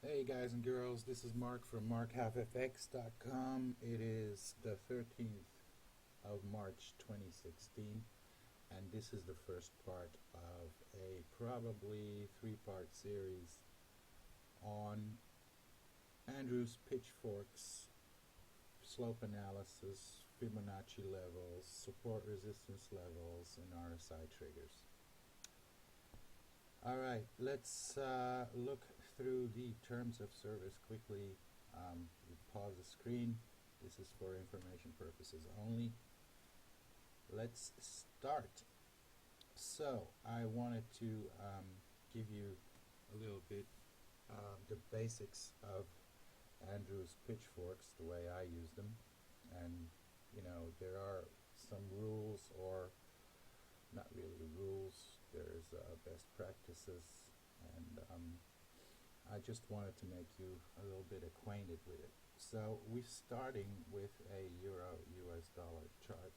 Hey guys and girls, this is Mark from markhalffx.com. It is the 13th of March 2016, and this is the first part of a probably three-part series on Andrew's Pitchforks, slope analysis, Fibonacci levels, support resistance levels, and RSI triggers. Alright, let's look through the terms of service quickly. Pause the screen. This is for information purposes only. Let's start. So, I wanted to give you a little bit the basics of Andrew's Pitchforks, the way I use them. And, you know, there are some rules, or not really rules. There's best practices, and I just wanted to make you a little bit acquainted with it. So we're starting with a Euro-US dollar chart,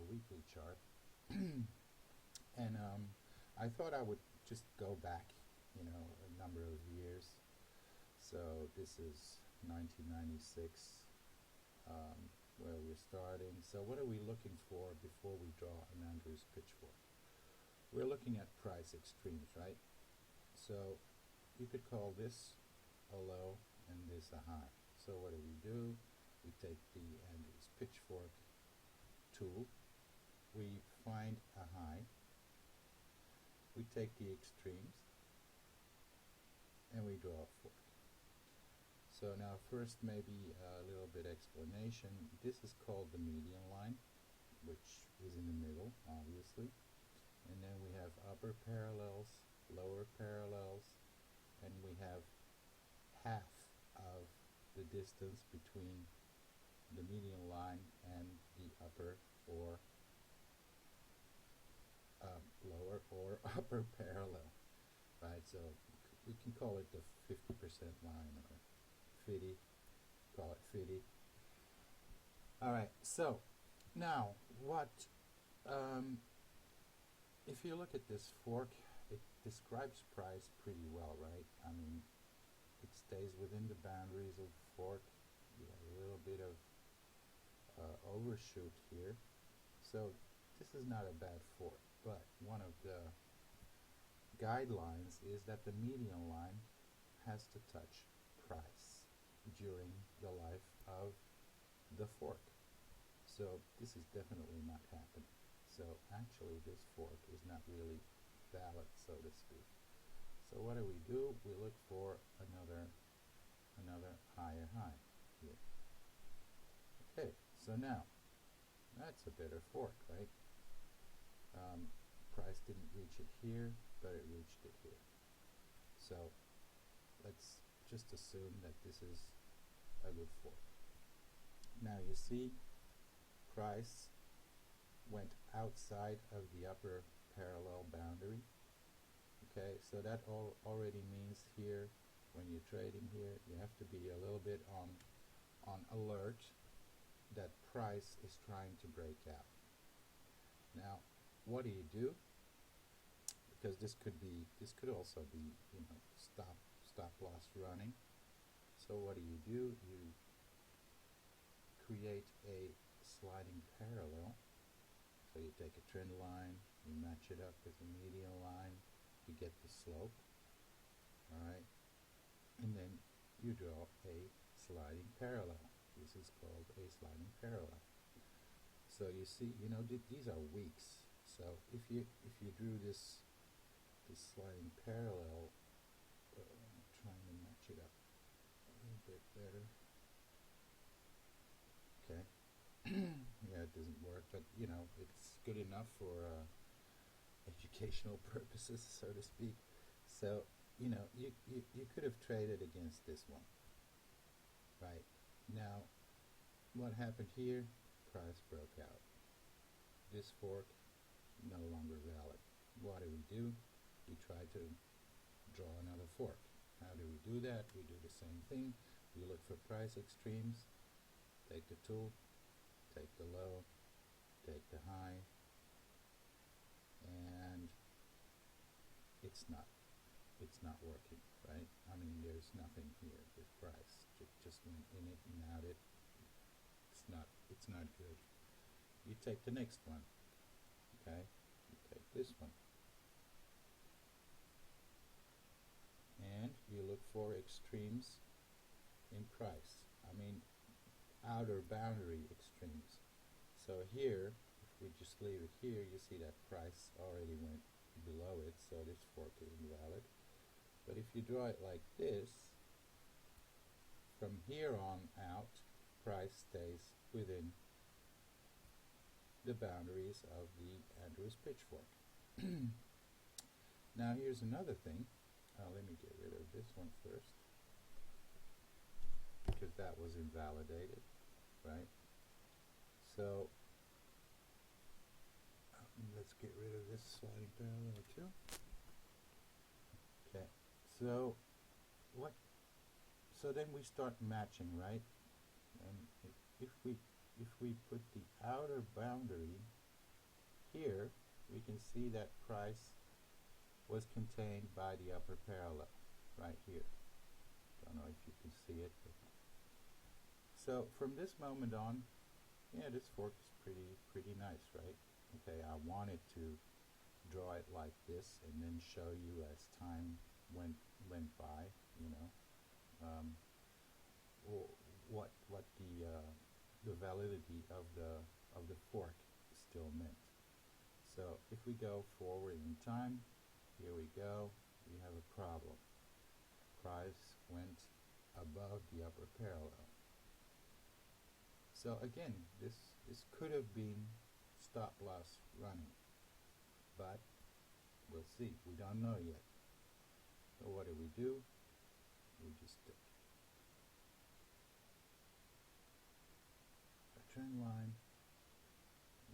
weekly chart, and I thought I would just go back, you know, a number of years. So this is 1996, where we're starting. So what are we looking for before we draw an Andrew's Pitchfork? We're looking at price extremes, right? So you could call this a low and this a high. So what do? We take the Andrew's Pitchfork tool, we find a high, we take the extremes, and we draw a fork. So now first maybe a little bit explanation. This is called the median line, which is in the middle, obviously. And then we have upper parallels, lower parallels, and we have half of the distance between the median line and the upper or lower or upper parallel, right? So we can call it the 50% line, or 50, call it 50. All right, so now what if you look at this fork, it describes price pretty well, right? I mean, it stays within the boundaries of the fork. You have a little bit of overshoot here. So this is not a bad fork, but one of the guidelines is that the median line has to touch price during the life of the fork. So this is definitely not happening. So actually this fork is not really valid, so to speak. So what do? We look for another higher high here. Okay, so now that's a better fork, right? Price didn't reach it here, but it reached it here. So let's just assume that this is a good fork. Now you see price went outside of the upper parallel boundary. Okay, so that already means here, when you're trading here, you have to be a little bit on alert that price is trying to break out. Now, what do? Because this could also be, you know, stop loss running. So what do? You create a sliding parallel. So you take a trend line, you match it up with the median line, you get the slope, alright, and then you draw a sliding parallel. This is called a sliding parallel. So you see, you know, these are weeks. So if you drew this sliding parallel, I'm trying to match it up a little bit better. Okay. Yeah, it doesn't work, but you know, it's good enough for educational purposes, so to speak. So, you know, you could have traded against this one, right? Now, what happened here? Price broke out. This fork, no longer valid. What do? We try to draw another fork. How do we do that? We do the same thing. We look for price extremes, take the tool, take the low, take the high, and it's not working, right? I mean, there's nothing here. That's not good. You take the next one. Okay, you take this one. And you look for extremes in price. I mean, outer boundary extremes. So here, if we just leave it here, you see that price already went below it, so this fork is invalid. But if you draw it like this, from here on out, price stays within the boundaries of the Andrews pitchfork. Now here's another thing. Let me get rid of this one first, because that was invalidated, right? So let's get rid of this sliding parallel too. Okay, so what? So then we start matching, right? And if we put the outer boundary here, we can see that price was contained by the upper parallel right here. Don't know if you can see it, but so from this moment on, yeah, this fork is pretty nice, right? Okay, I wanted to draw it like this and then show you as time went by, you know, what the validity of the fork still meant. So if we go forward in time, here we go, we have a problem. Price went above the upper parallel. So again, this could have been stop loss running, but we'll see. We don't know yet. So what do? We just take a trend line.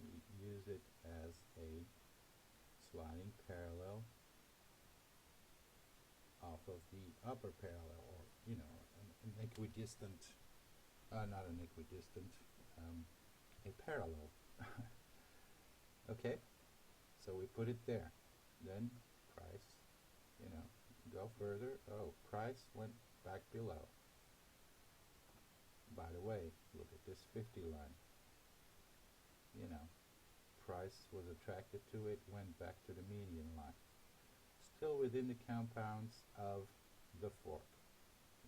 We use it as a sliding parallel off of the upper parallel, or you know, an equidistant, not an equidistant, a parallel. Okay, so we put it there. Then price, you know, go further. Oh, price went back below. By the way, look at this 50 line. You know, price was attracted to it, went back to the median line. Still within the compounds of the fork.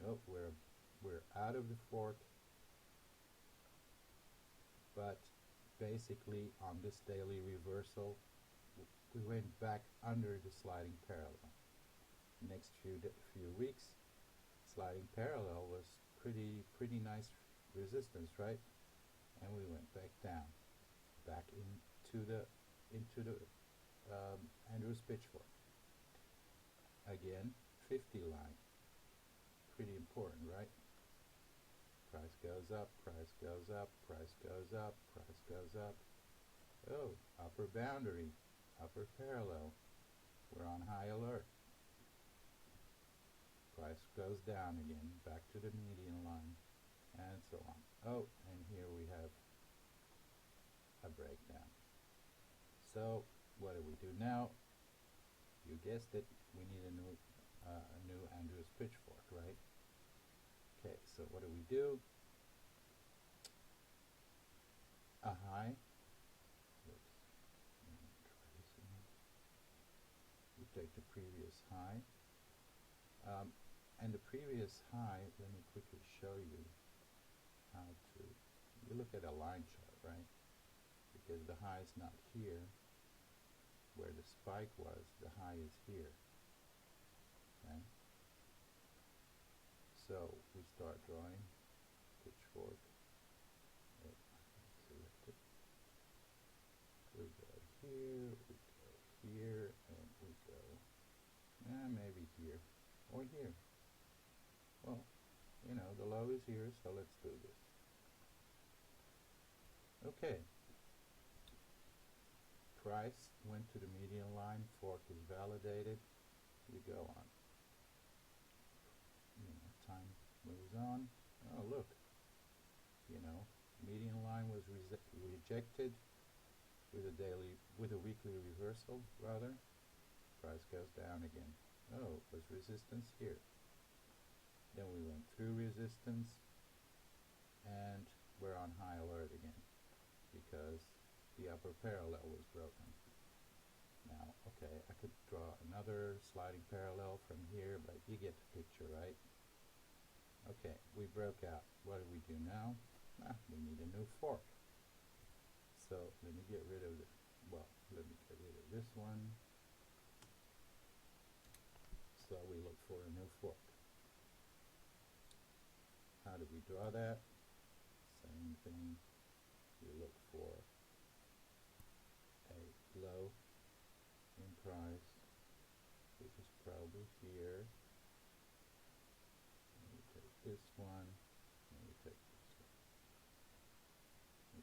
Nope, we're out of the fork, but basically on this daily reversal, we went back under the sliding parallel. Next few weeks, sliding parallel was pretty nice resistance, right? And we went back down, back into the Andrews pitchfork. Again, 50 line, pretty important, right? Price goes up, price goes up, price goes up, price goes up. Oh, upper boundary, upper parallel. We're on high alert. Price goes down again, back to the median line, and so on. Oh, and here we have a breakdown. So what do we do now? You guessed it, we need a new Andrews pitchfork, right? Okay, so what do? A high. Oops. Let me try this again. We take the previous high. And the previous high, let me quickly show you how to, you look at a line chart, right? Because the high is not here where the spike was, the high is here. Okay? So we start drawing pitchfork. Select it. We go here, and we go maybe here or here. Well, you know, the low is here, so let's do this. Okay. Price went to the median line, fork is validated, we go on. You know, time moves on. Oh, look. You know, median line was rejected with a weekly reversal, rather. Price goes down again. Oh, it was resistance here. Then we went through resistance, and we're on high alert again. because the upper parallel was broken. Now, okay, I could draw another sliding parallel from here, but you get the picture, right? Okay, we broke out. What do we do now? We need a new fork. So let me get rid of the, let me get rid of this one. So we look for a new fork. How do we draw that? Same thing. We look for a low in price, which is probably here. And we take this one, and we take this one.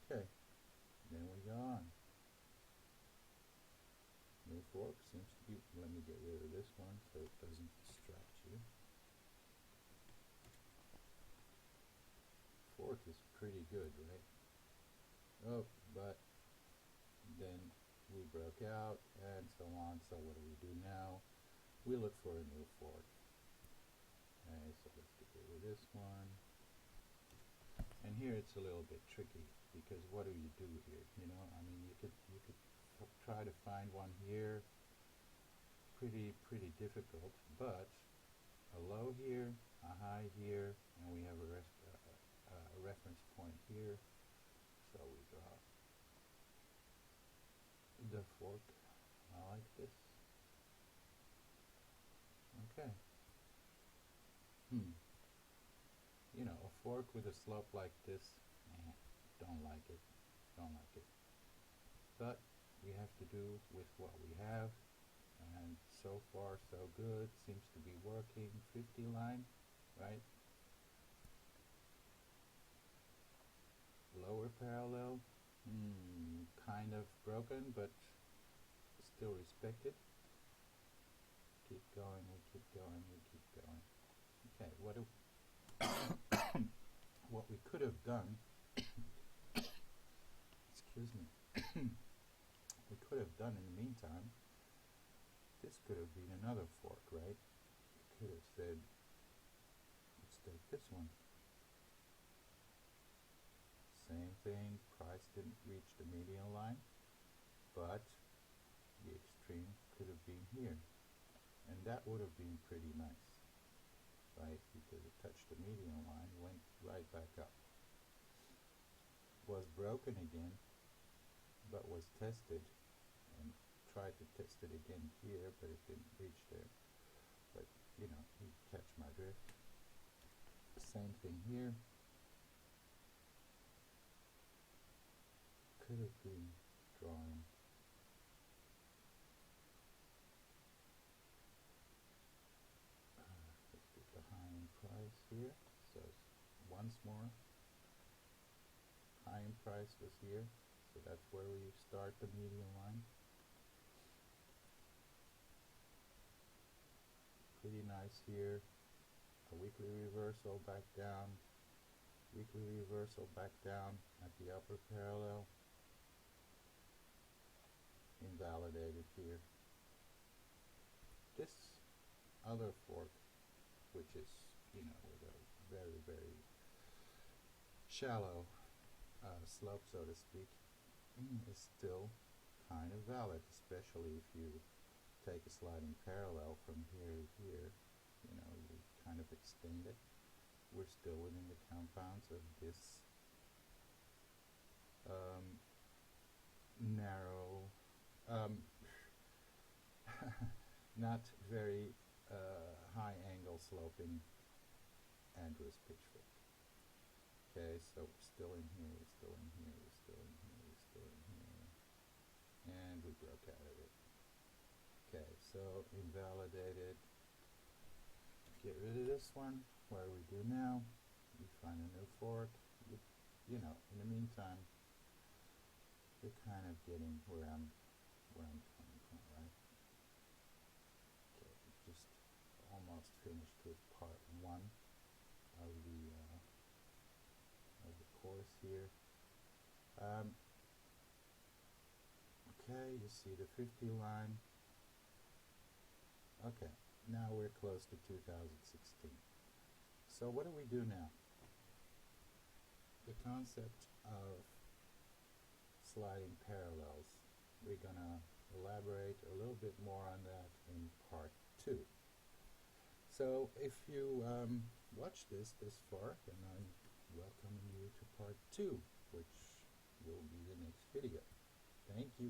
Okay, then we go on. New fork seems to be, let me get rid of this one so it doesn't distract you. Fork is pretty good, right? Oh, but then we broke out and so on. So what do we do now? We look for a new fork. Okay, so let's get rid of this one. And here it's a little bit tricky because what do you do here? You know, I mean, you could try to find one here. Pretty difficult, but a low here, a high here, and we have a reference point here. So we draw the fork like this. Okay. You know, a fork with a slope like this, don't like it. But we have to do with what we have, and so far so good. Seems to be working. 50 line, right? Lower parallel, kind of broken, but still respected. Keep going, we keep going. Okay, what we could have done, excuse me, we could have done in the meantime, this could have been another fork, right? We could have said, let's take this one. Same thing, price didn't reach the median line, but the extreme could have been here. And that would have been pretty nice, right? Because it touched the median line, went right back up. Was broken again, but was tested, and tried to test it again here, but it didn't reach there. But, you know, you catch my drift. Same thing here. Could have been drawing let's get the high in price here. So once more, high in price was here, so that's where we start the median line. Pretty nice here. A weekly reversal back down, weekly reversal back down at the upper parallel. Invalidated here. This other fork, which is, you know, with a very shallow slope, so to speak, is still kind of valid, especially if you take a sliding parallel from here to here. You know, you kind of extend it. We're still within the confines of this narrow, not very high angle sloping Andrews pitchfork. Okay, so we're still in here, we're still in here, we're still in here, we're still in here, and we broke out of it. Okay, so invalidated. Get rid of this one. What do we do now? We find a new fork. You know, in the meantime, you're kind of getting where I'm coming from, right? Okay, just almost finished with part 1 of the course here. Okay, you see the 50 line. Okay, now we're close to 2016. So what do we do now? The concept of sliding parallels. We're gonna elaborate a little bit more on that in part 2. So if you watched this far, then I'm welcoming you to part 2, which will be the next video. Thank you.